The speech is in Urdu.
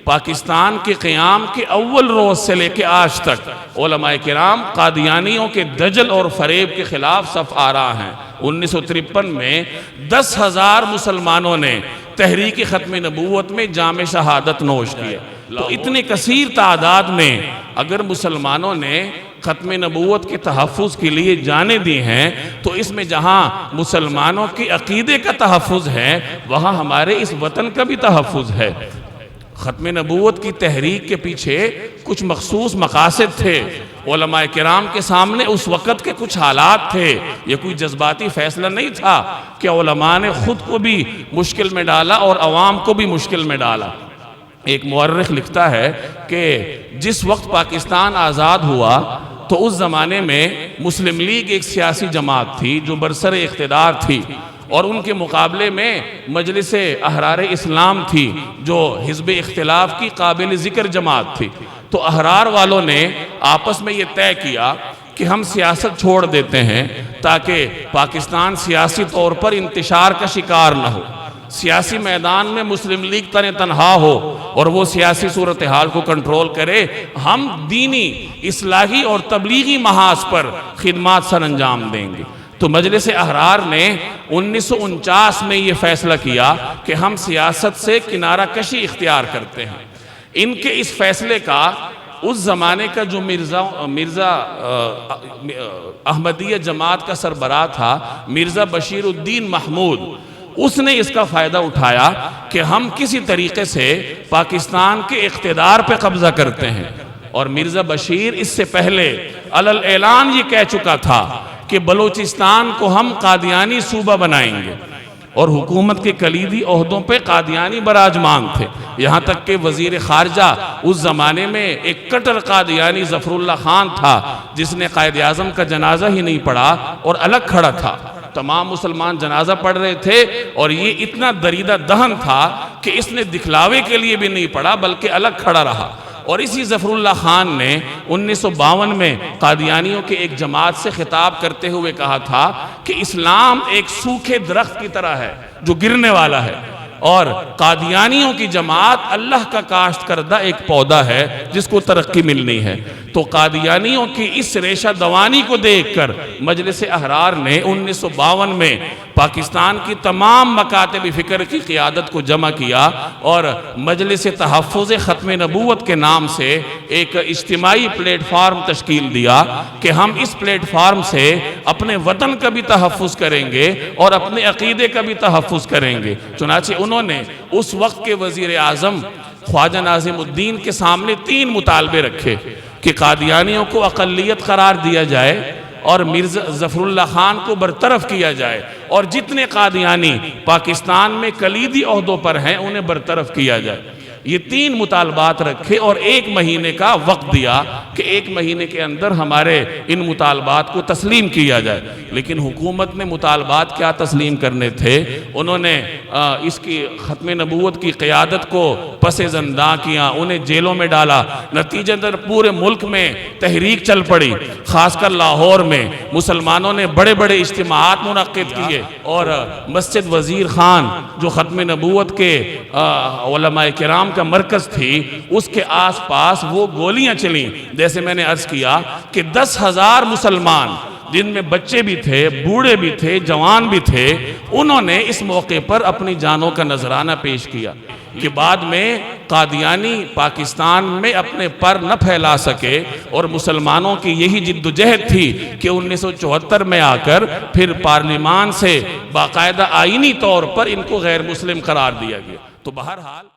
پاکستان کے قیام کے اول روز سے لے کے آج تک علماء کرام قادیانیوں کے دجل اور فریب کے خلاف صف آرا ہیں۔ 1953 میں 10,000 مسلمانوں نے تحریک ختم نبوت میں جام شہادت نوش کیے۔ تو اتنی کثیر تعداد میں اگر مسلمانوں نے ختم نبوت کے تحفظ کے لیے جانیں دی ہیں تو اس میں جہاں مسلمانوں کے عقیدے کا تحفظ ہے وہاں ہمارے اس وطن کا بھی تحفظ ہے۔ ختم نبوت کی تحریک کے پیچھے کچھ مخصوص مقاصد تھے۔ علماء کرام کے سامنے اس وقت کے کچھ حالات تھے۔ یہ کوئی جذباتی فیصلہ نہیں تھا کہ علماء نے خود کو بھی مشکل میں ڈالا اور عوام کو بھی مشکل میں ڈالا۔ ایک مورخ لکھتا ہے کہ جس وقت پاکستان آزاد ہوا تو اس زمانے میں مسلم لیگ ایک سیاسی جماعت تھی جو برسر اقتدار تھی، اور ان کے مقابلے میں مجلس احرار اسلام تھی جو حزب اختلاف کی قابل ذکر جماعت تھی۔ تو احرار والوں نے آپس میں یہ طے کیا کہ ہم سیاست چھوڑ دیتے ہیں تاکہ پاکستان سیاسی طور پر انتشار کا شکار نہ ہو، سیاسی میدان میں مسلم لیگ تنہا ہو اور وہ سیاسی صورتحال کو کنٹرول کرے، ہم دینی اصلاحی اور تبلیغی محاذ پر خدمات سر انجام دیں گے۔ تو مجلس احرار نے 1949 میں یہ فیصلہ کیا کہ ہم سیاست سے کنارہ کشی اختیار کرتے ہیں۔ ان کے اس فیصلے کا اس زمانے کا جو مرزا احمدیہ جماعت کا سربراہ تھا مرزا بشیر الدین محمود، اس نے اس کا فائدہ اٹھایا کہ ہم کسی طریقے سے پاکستان کے اقتدار پہ قبضہ کرتے ہیں، اور مرزا بشیر اس سے پہلے علل اعلان یہ کہہ چکا تھا کہ بلوچستان کو ہم قادیانی صوبہ بنائیں گے، اور حکومت کے کلیدی عہدوں پہ قادیانی براجمان تھے۔ یہاں تک کہ وزیر خارجہ اس زمانے میں ایک کٹر قادیانی ظفر اللہ خان تھا جس نے قائد اعظم کا جنازہ ہی نہیں پڑھا اور الگ کھڑا تھا۔ تمام مسلمان جنازہ پڑھ رہے تھے اور یہ اتنا دریدہ دہن تھا کہ اس نے دکھلاوے کے لیے بھی نہیں پڑھا بلکہ الگ کھڑا رہا۔ اور اسی ظفر اللہ خان نے 1952 میں قادیانیوں کے ایک جماعت سے خطاب کرتے ہوئے کہا تھا کہ اسلام ایک سوکھے درخت کی طرح ہے جو گرنے والا ہے، اور قادیانیوں کی جماعت اللہ کا کاشت کردہ ایک پودا ہے جس کو ترقی ملنی ہے۔ تو قادیانیوں کی اس ریشہ دوانی کو دیکھ کر مجلس احرار نے 1952 میں پاکستان کی تمام مکاتب فکر کی قیادت کو جمع کیا اور مجلس تحفظ ختم نبوت کے نام سے ایک اجتماعی پلیٹ فارم تشکیل دیا کہ ہم اس پلیٹ فارم سے اپنے وطن کا بھی تحفظ کریں گے اور اپنے عقیدے کا بھی تحفظ کریں گے۔ چنانچہ انہوں نے اس وقت کے وزیر اعظم خواجہ ناظم الدین کے سامنے 3 مطالبے رکھے کہ قادیانیوں کو اقلیت قرار دیا جائے اور مرزا ظفر اللہ خان کو برطرف کیا جائے، اور جتنے قادیانی پاکستان میں کلیدی عہدوں پر ہیں انہیں برطرف کیا جائے۔ یہ 3 مطالبات رکھے اور 1 مہینے کا وقت دیا کہ 1 مہینے کے اندر ہمارے ان مطالبات کو تسلیم کیا جائے۔ لیکن حکومت نے مطالبات کیا تسلیم کرنے تھے، انہوں نے اس کی ختم نبوت کی قیادت کو پس زنداں کیا، انہیں جیلوں میں ڈالا۔ نتیجتاً پورے ملک میں تحریک چل پڑی، خاص کر لاہور میں مسلمانوں نے بڑے بڑے اجتماعات منعقد کیے، اور مسجد وزیر خان جو ختم نبوت کے علماء کرام کا مرکز تھی اس کے آس پاس وہ گولیاں چلیں۔ جیسے میں نے عرض کیا کہ 10,000 مسلمان جن میں بچے بھی تھے، بوڑھے بھی تھے، جوان بھی تھے، انہوں نے اس موقع پر اپنی جانوں کا نذرانہ پیش کیا کہ بعد میں قادیانی پاکستان میں اپنے پر نہ پھیلا سکے، اور مسلمانوں کی یہی جد و جہد تھی کہ 1974 میں آ کر پھر پارلیمان سے باقاعدہ آئینی طور پر ان کو غیر مسلم قرار دیا گیا۔ تو بہرحال